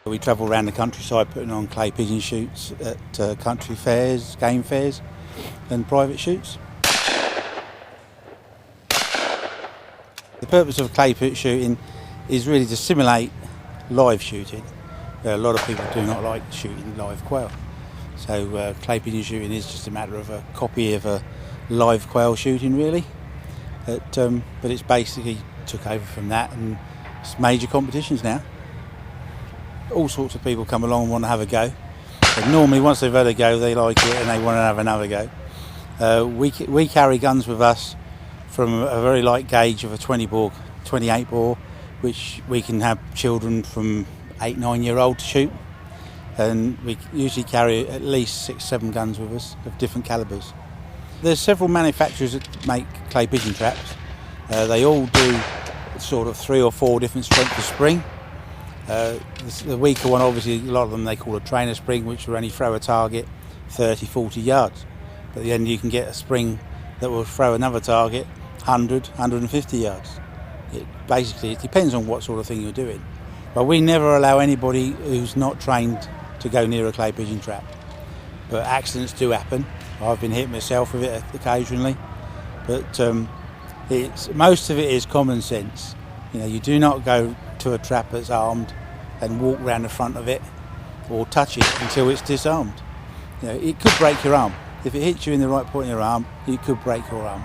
We travel around the countryside putting on clay pigeon shoots at country fairs, game fairs and private shoots. The purpose of clay pigeon shooting is really to simulate live shooting. A lot of people do not like shooting live quail. So clay pigeon shooting is just a matter of a copy of a live quail shooting really. But it's basically took over from that and it's major competitions now. All sorts of people come along and want to have a go. But normally once they've had a go they like it and they want to have another go. We carry guns with us from a very light gauge of a 28 bore, which we can have children from 8-9 year old to shoot. And we usually carry at least 6-7 guns with us of different calibers. There's several manufacturers that make clay pigeon traps. They all do sort of 3 or 4 different strengths of spring. The weaker one, obviously, a lot of them they call a trainer spring, which will only throw a target 30-40 yards. But then you can get a spring that will throw another target 100-150 yards. It depends on what sort of thing you're doing. But we never allow anybody who's not trained to go near a clay pigeon trap. But accidents do happen. I've been hit myself with it occasionally. But most of it is common sense. You know, you do not go to a trap that's armed and walk round the front of it or touch it until it's disarmed. You know, it could break your arm. If it hits you in the right point in your arm, it could break your arm.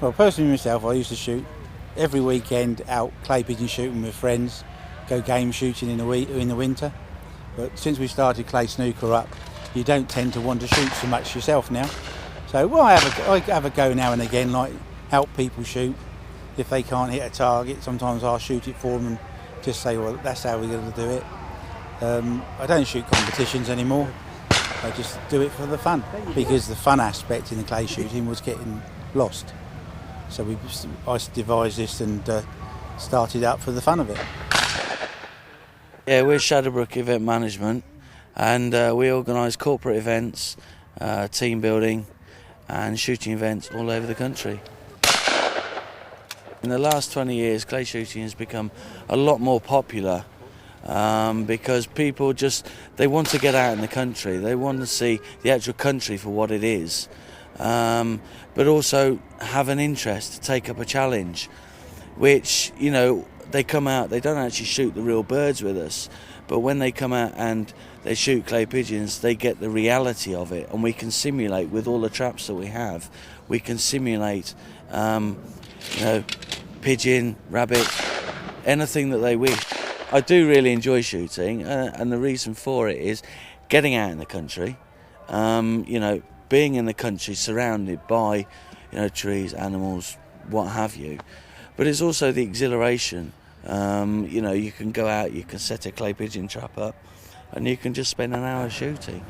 Well, personally myself, I used to shoot every weekend out clay pigeon shooting with friends, go game shooting in the winter. But since we started clay snooker up, you don't tend to want to shoot so much yourself now. So well, I have a go now and again, like help people shoot. If they can't hit a target, sometimes I'll shoot it for them and just say, well, that's how we're going to do it. I don't shoot competitions anymore. I just do it for the fun, because the fun aspect in the clay shooting was getting lost. So I devised this and started out for the fun of it. Yeah, we're Shadowbrook Event Management, and we organise corporate events, team building and shooting events all over the country. In the last 20 years, clay shooting has become a lot more popular because people they want to get out in the country. They want to see the actual country for what it is, but also have an interest to take up a challenge, which, you know, they come out, they don't actually shoot the real birds with us, but when they come out and they shoot clay pigeons, they get the reality of it, and we can simulate with all the traps that we have. We can simulate, pigeon, rabbit, anything that they wish. I do really enjoy shooting, and the reason for it is getting out in the country, being in the country surrounded by, trees, animals, what have you. But it's also the exhilaration. You can go out, you can set a clay pigeon trap up, and you can just spend an hour shooting.